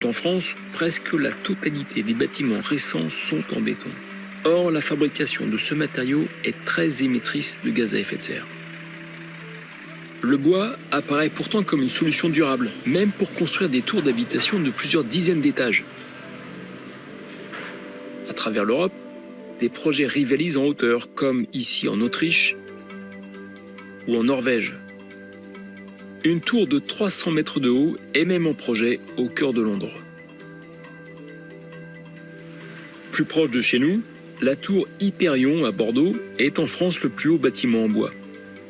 En France, presque la totalité des bâtiments récents sont en béton. Or, la fabrication de ce matériau est très émettrice de gaz à effet de serre. Le bois apparaît pourtant comme une solution durable, même pour construire des tours d'habitation de plusieurs dizaines d'étages. À travers l'Europe, des projets rivalisent en hauteur, comme ici en Autriche ou en Norvège. Une tour de 300 mètres de haut est même en projet au cœur de Londres. Plus proche de chez nous, la tour Hyperion à Bordeaux est en France le plus haut bâtiment en bois.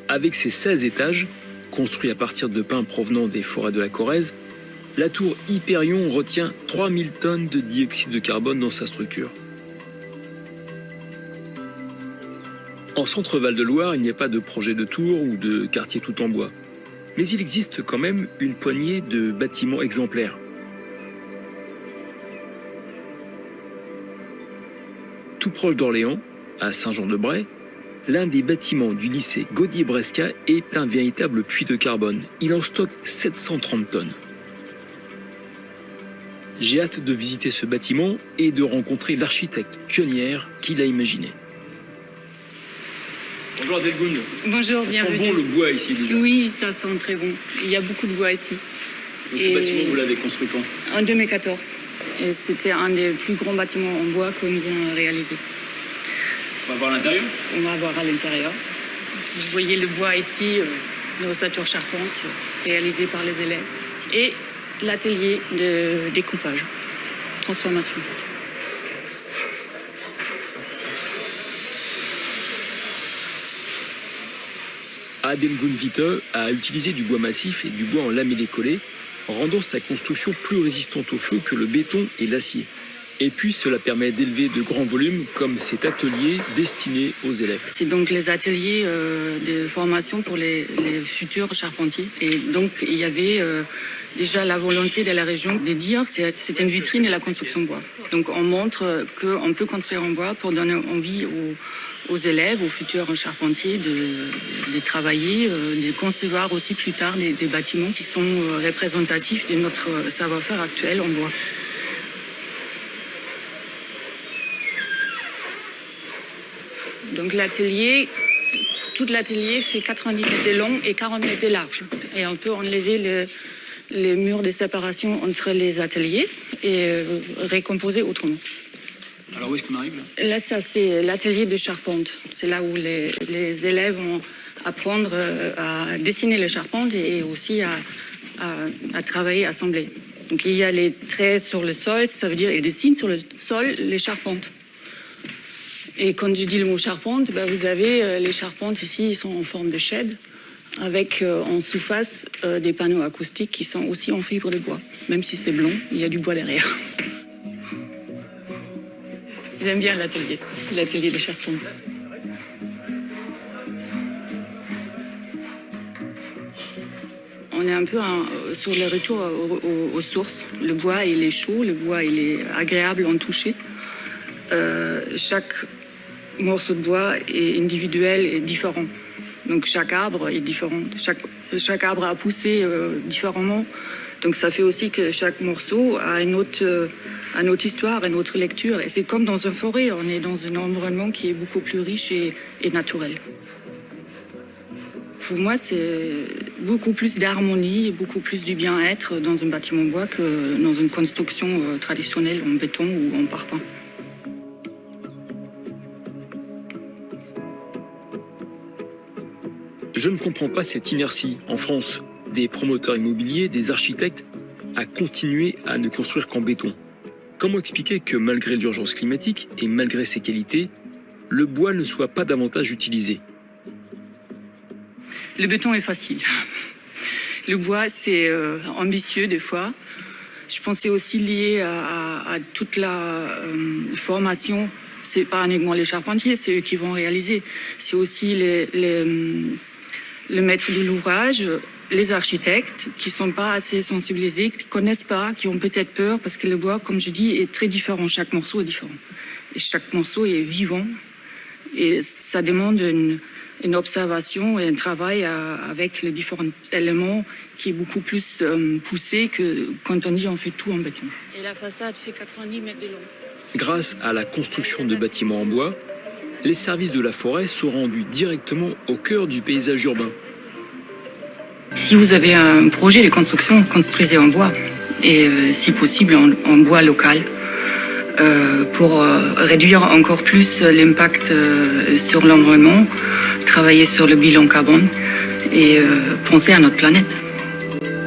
Avec ses 16 étages, construits à partir de pins provenant des forêts de la Corrèze, la tour Hyperion retient 3000 tonnes de dioxyde de carbone dans sa structure. En centre-Val de Loire, il n'y a pas de projet de tour ou de quartier tout en bois. Mais il existe quand même une poignée de bâtiments exemplaires. Tout proche d'Orléans, à Saint-Jean-de-Bray, l'un des bâtiments du lycée Gaudier-Bresca est un véritable puits de carbone. Il en stocke 730 tonnes. J'ai hâte de visiter ce bâtiment et de rencontrer l'architecte pionnière qui l'a imaginé. Bonjour Adelgun. Bonjour, ça bienvenue. Ça sent bon le bois ici déjà. Oui, ça sent très bon. Il y a beaucoup de bois ici. Donc ce bâtiment, vous l'avez construit quand? En 2014. Et c'était un des plus grands bâtiments en bois que nous avons réalisé. On va voir l'intérieur? On va voir à l'intérieur. Vous voyez le bois ici, l'ossature charpente réalisée par les élèves. Et l'atelier de découpage, transformation. Adelgun Witte a utilisé du bois massif et du bois en lamellé collé, rendant sa construction plus résistante au feu que le béton et l'acier. Et puis cela permet d'élever de grands volumes comme cet atelier destiné aux élèves. C'est donc les ateliers de formation pour les futurs charpentiers. Et donc il y avait déjà la volonté de la région de dire c'est une vitrine de la construction bois. Donc on montre qu'on peut construire en bois pour donner envie aux élèves, aux futurs charpentiers de travailler, de concevoir aussi plus tard des bâtiments qui sont représentatifs de notre savoir-faire actuel en bois. Donc l'atelier, tout l'atelier fait 90 mètres de long et 40 mètres de large. Et on peut enlever les murs de séparation entre les ateliers et recomposer autrement. Alors où est-ce qu'on arrive là? Là, ça c'est l'atelier de charpente. C'est là où les élèves vont apprendre à dessiner les charpentes et aussi à travailler, à assembler. Donc il y a les traits sur le sol, ça veut dire ils dessinent sur le sol les charpentes. Et quand je dis le mot charpente, vous avez les charpentes ici, ils sont en forme de shed, avec en sous-face des panneaux acoustiques qui sont aussi en fibre de bois. Même si c'est blond, il y a du bois derrière. J'aime bien l'atelier de charpente. On est un peu sur le retour aux sources. Le bois, il est chaud, le bois, il est agréable en toucher. Chaque morceau de bois est individuel et différent. Donc chaque arbre est différent. Chaque arbre a poussé différemment. Donc ça fait aussi que chaque morceau a une autre histoire, une autre lecture. Et c'est comme dans une forêt, on est dans un environnement qui est beaucoup plus riche et naturel. Pour moi, c'est beaucoup plus d'harmonie et beaucoup plus du bien-être dans un bâtiment bois que dans une construction traditionnelle en béton ou en parpaing. Je ne comprends pas cette inertie en France des promoteurs immobiliers, des architectes, à continuer à ne construire qu'en béton. Comment expliquer que malgré l'urgence climatique et malgré ses qualités, le bois ne soit pas davantage utilisé? Le béton est facile. Le bois, c'est ambitieux des fois. Je pense que c'est aussi lié à toute la formation. C'est pas uniquement les charpentiers, c'est eux qui vont réaliser. C'est aussi le maître de l'ouvrage, les architectes qui sont pas assez sensibilisés, qui connaissent pas, qui ont peut-être peur, parce que le bois, comme je dis, est très différent. Chaque morceau est différent. Et chaque morceau est vivant. Et ça demande une observation et un travail avec les différents éléments qui est beaucoup plus poussé que quand on dit on fait tout en béton. Et la façade fait 90 mètres de long. Grâce à la construction de bâtiments en bois, les services de la forêt sont rendus directement au cœur du paysage urbain. Si vous avez un projet de construction, construisez en bois et si possible en bois local pour réduire encore plus l'impact sur l'environnement, travailler sur le bilan carbone et penser à notre planète.